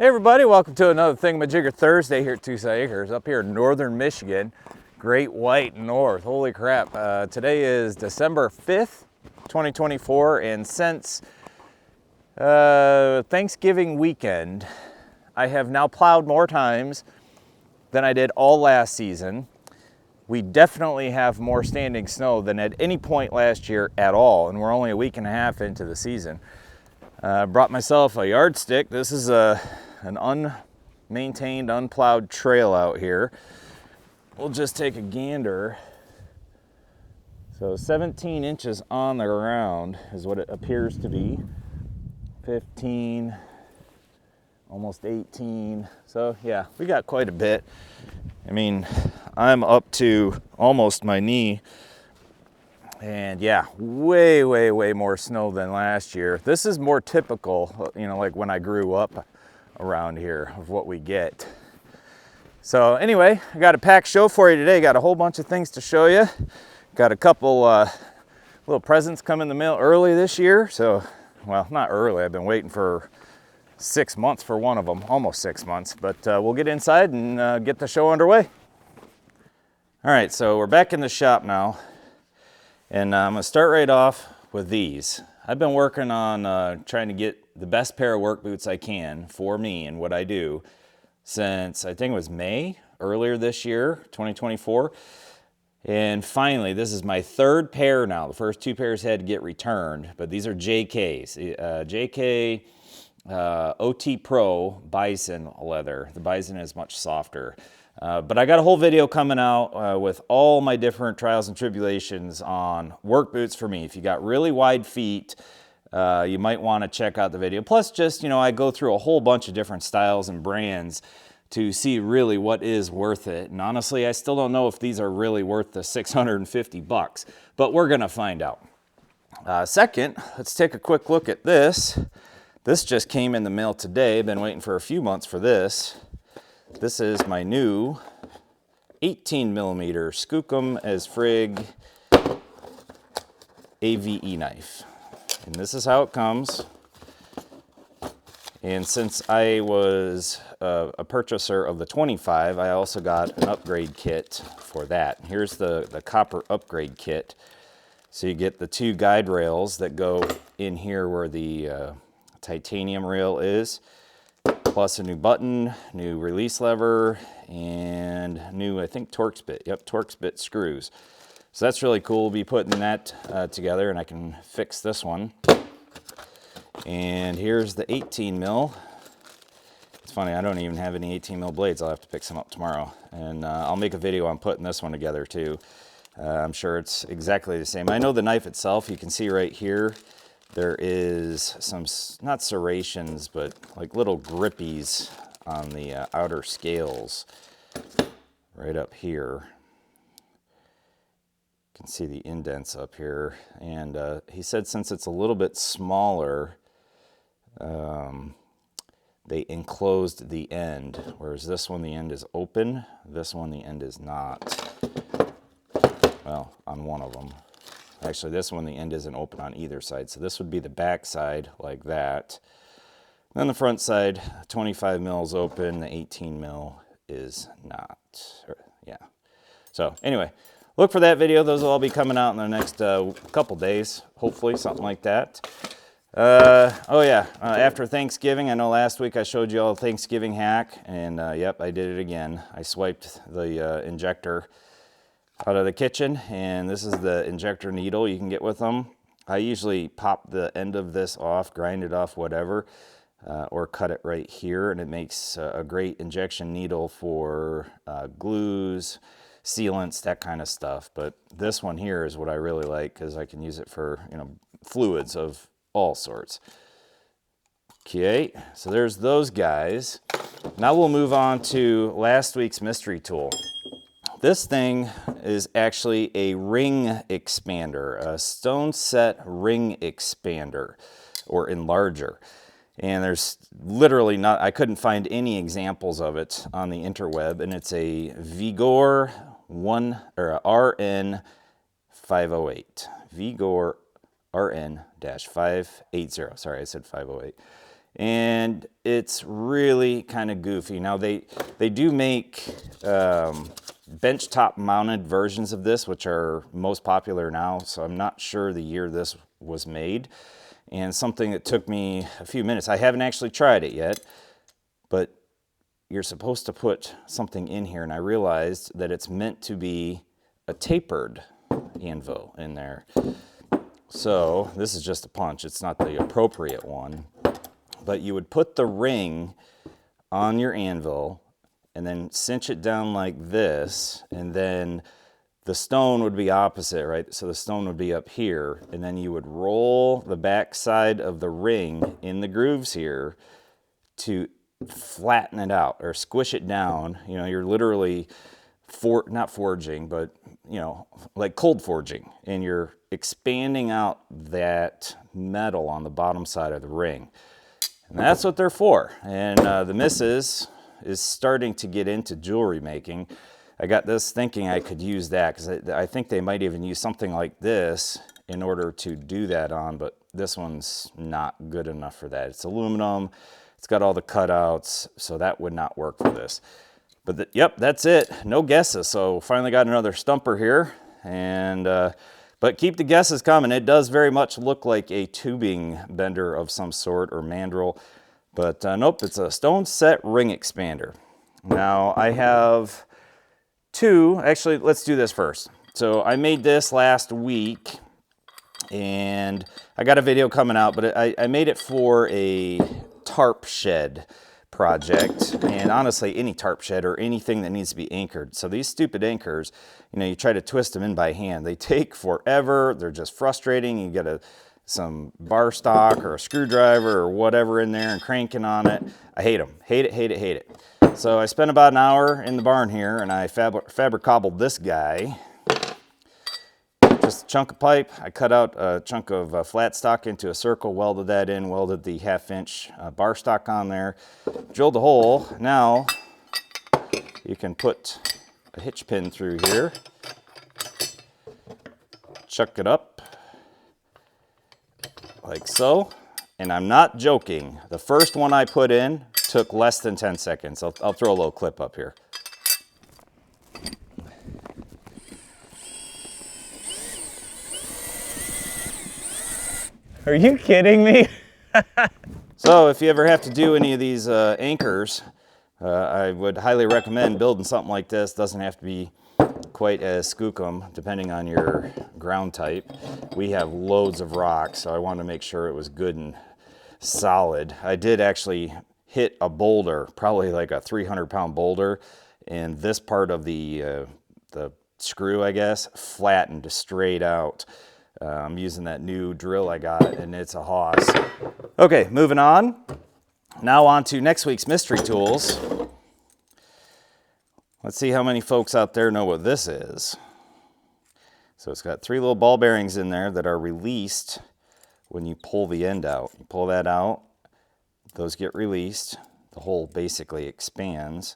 Hey everybody, welcome to another Thingamajigger Thursday here at Tucson Acres, up here in northern Michigan. Great white north, holy crap. Today is December 5th, 2024, and since Thanksgiving weekend, I have now plowed more times than I did all last season. We definitely have more standing snow than at any point last year at all, and we're only a week and a half into the season. Brought myself a yardstick. This is an unmaintained, unplowed trail out here. We'll just take a gander. So 17 inches on the ground is what it appears to be. 15, almost 18. So yeah, we got quite a bit. I mean, I'm up to almost my knee. And yeah, way more snow than last year. This is more typical, you know, like when I grew up around here of what we get. So anyway, I got a packed show for you today. Got a whole bunch of things to show you. Got a couple little presents come in the mail early this year. So, well, not early. I've been waiting for 6 months for one of them, almost 6 months. But we'll get inside and get the show underway. All right, so we're back in the shop now. And I'm gonna start right off with these. I've been working on trying to get the best pair of work boots I can for me and what I do since I think it was May, earlier this year, 2024. And finally, this is my third pair now. The first two pairs had to get returned, but these are JKs. JK OT Pro Bison leather. The Bison is much softer. But I got a whole video coming out with all my different trials and tribulations on work boots for me. If you got really wide feet, you might want to check out the video. Plus, just, you know, I go through a whole bunch of different styles and brands to see really what is worth it. And honestly, I still don't know if these are really worth the 650 bucks, but we're gonna find out. Second, let's take a quick look at this. This just came in the mail today. Been waiting for a few months for this. This is my new 18 millimeter Skookum as Frig AVE knife. And this is how it comes. And since I was a purchaser of the 25, I also got an upgrade kit for that. Here's the copper upgrade kit. So you get the two guide rails that go in here where the titanium rail is, plus a new button, new release lever, and new, I think, Torx bit. Yep, Torx bit screws. So that's really cool. We'll be putting that together, and I can fix this one. And here's the 18 mil. It's funny, I don't even have any 18 mil blades. I'll have to pick some up tomorrow. And I'll make a video on putting this one together too. I'm sure it's exactly the same. I know the knife itself, you can see right here, there is some, not serrations, but like little grippies on the outer scales right up here. You can see the indents up here. And he said since it's a little bit smaller, they enclosed the end, whereas this one, the end is open. This one, the end is not. Well, on one of them. Actually, this one, the end isn't open on either side. So this would be the back side, like that. Then the front side, 25 mil is open, the 18 mil is not. Yeah. So anyway, look for that video. Those will all be coming out in the next couple days, hopefully, something like that. Oh yeah, after Thanksgiving, I know last week I showed you all a Thanksgiving hack, and yep, I did it again. I swiped the injector out of the kitchen, and this is the injector needle you can get with them. I usually pop the end of this off, grind it off, whatever, or cut it right here, and it makes a great injection needle for glues, sealants, that kind of stuff. But this one here is what I really like because I can use it for, you know, fluids of all sorts. Okay, so there's those guys. Now we'll move on to last week's mystery tool. This thing is actually a ring expander, a stone set ring expander or enlarger. And there's literally not, I couldn't find any examples of it on the interweb, and it's a Vigor RN-580. Vigor RN-580. Sorry, I said 508. and it's really kind of goofy. Now they do make bench top mounted versions of this, which are most popular now, so I'm not sure the year this was made. And something that took me a few minutes, I haven't actually tried it yet, but you're supposed to put something in here, and I realized that it's meant to be a tapered anvil in there. So this is just a punch, it's not the appropriate one, but you would put the ring on your anvil and then cinch it down like this, and then the stone would be opposite, right? So the stone would be up here, and then you would roll the back side of the ring in the grooves here to flatten it out or squish it down. You know, you're literally not forging, but you know, like cold forging, and you're expanding out that metal on the bottom side of the ring. And that's what they're for. And the missus is starting to get into jewelry making. I got this thinking I could use that, because I think they might even use something like this in order to do that on, but this one's not good enough for that. It's aluminum, it's got all the cutouts, so that would not work for this. But yep, that's it. No guesses. So finally got another stumper here, and but keep the guesses coming. It does very much look like a tubing bender of some sort, or mandrel, but nope, it's a stone set ring expander. Now I have two. Actually, let's do this first. So I made this last week, and I got a video coming out, but I made it for a tarp shed project, and honestly any tarp shed or anything that needs to be anchored. So these stupid anchors, you know, you try to twist them in by hand, they take forever, they're just frustrating. You get some bar stock or a screwdriver or whatever in there and cranking on it. I hate them, hate it. So I spent about an hour in the barn here, and I fabric-cobbled this guy. Just a chunk of pipe. I cut out a chunk of flat stock into a circle, welded that in, welded the 1/2-inch bar stock on there, drilled a hole. Now you can put a hitch pin through here, chuck it up like so, and I'm not joking. The first one I put in took less than 10 seconds. I'll throw a little clip up here. Are you kidding me? So if you ever have to do any of these anchors, I would highly recommend building something like this. Doesn't have to be quite as skookum, depending on your ground type. We have loads of rocks, so I wanted to make sure it was good and solid. I did actually hit a boulder, probably like a 300-pound boulder, and this part of the screw, I guess, flattened straight out. I'm using that new drill I got, and it's a hoss. Okay, moving on. Now on to next week's mystery tools. Let's see how many folks out there know what this is. So it's got 3 little ball bearings in there that are released when you pull the end out. You pull that out, those get released, the hole basically expands,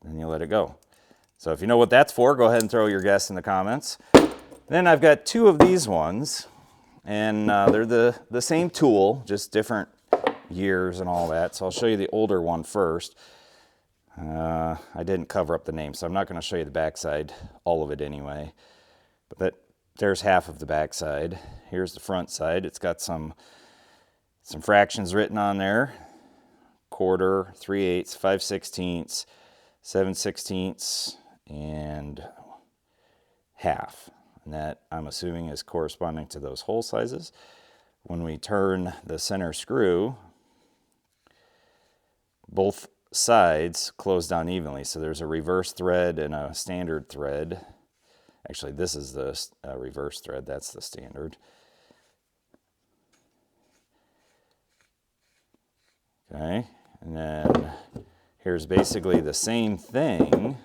and you let it go. So if you know what that's for, go ahead and throw your guess in the comments. Then I've got 2 of these ones, and they're the same tool, just different years and all that. So I'll show you the older one first. I didn't cover up the name, so I'm not going to show you the backside, all of it anyway. But there's half of the backside. Here's the front side. It's got some fractions written on there: 1/4, 3/8, 5/16, 7/16, and 1/2. And that, I'm assuming, is corresponding to those hole sizes. When we turn the center screw, both sides close down evenly. So there's a reverse thread and a standard thread. Actually, this is the reverse thread. That's the standard. Okay, and then here's basically the same thing.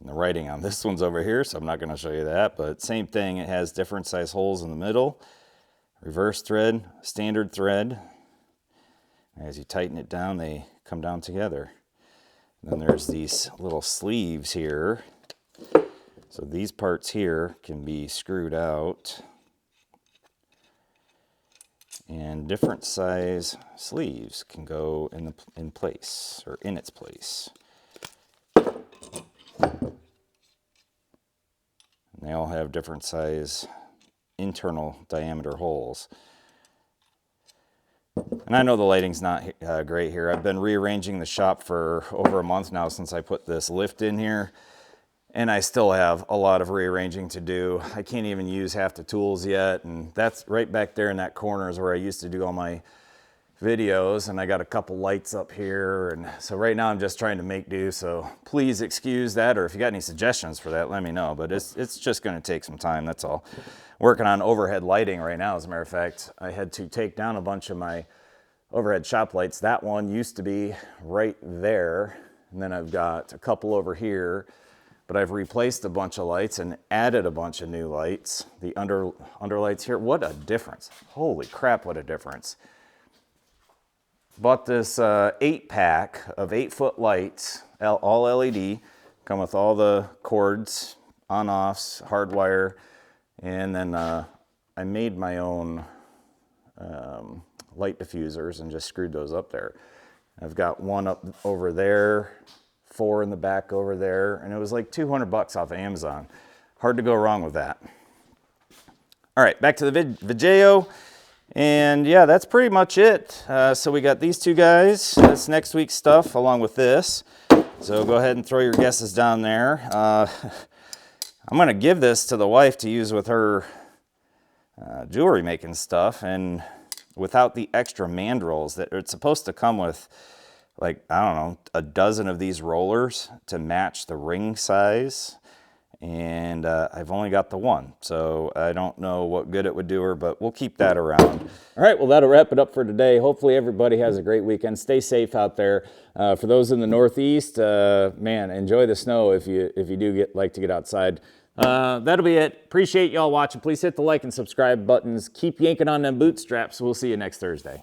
And the writing on this one's over here, so I'm not going to show you that, but same thing. It has different size holes in the middle. Reverse thread, standard thread. As you tighten it down, they come down together. Then there's these little sleeves here So these parts here can be screwed out, and different size sleeves can go in place, or in its place. And they all have different size internal diameter holes. And I know the lighting's not great here. I've been rearranging the shop for over a month now since I put this lift in here, and I still have a lot of rearranging to do. I can't even use half the tools yet, and that's right back there in that corner is where I used to do all my videos, and I got a couple lights up here, and so right now I'm just trying to make do, so please excuse that, or if you got any suggestions for that, let me know, but it's just going to take some time, that's all. Working on overhead lighting right now, as a matter of fact. I had to take down a bunch of my overhead shop lights. That one used to be right there, and then I've got a couple over here, but I've replaced a bunch of lights and added a bunch of new lights. The under lights here, what a difference. Holy crap, what a difference. Bought this 8-pack of 8-foot lights, all LED, come with all the cords, on-offs, hardwire, and then I made my own light diffusers and just screwed those up there. I've got one up over there, 4 in the back over there, and it was like $200 off of Amazon. Hard to go wrong with that. All right, back to the Vigeo. And yeah, that's pretty much it. So we got these two guys. That's next week's stuff along with this. So go ahead and throw your guesses down there. I'm going to give this to the wife to use with her jewelry making stuff, and without the extra mandrels that it's supposed to come with, like, I don't know, a dozen of these rollers to match the ring size. And I've only got the one, so I don't know what good it would do her, but we'll keep that around. All right, well, that'll wrap it up for today. Hopefully everybody has a great weekend. Stay safe out there. For those in the Northeast, man, enjoy the snow if you do like to get outside. That'll be it. Appreciate y'all watching. Please hit the like and subscribe buttons. Keep yanking on them bootstraps. We'll see you next Thursday.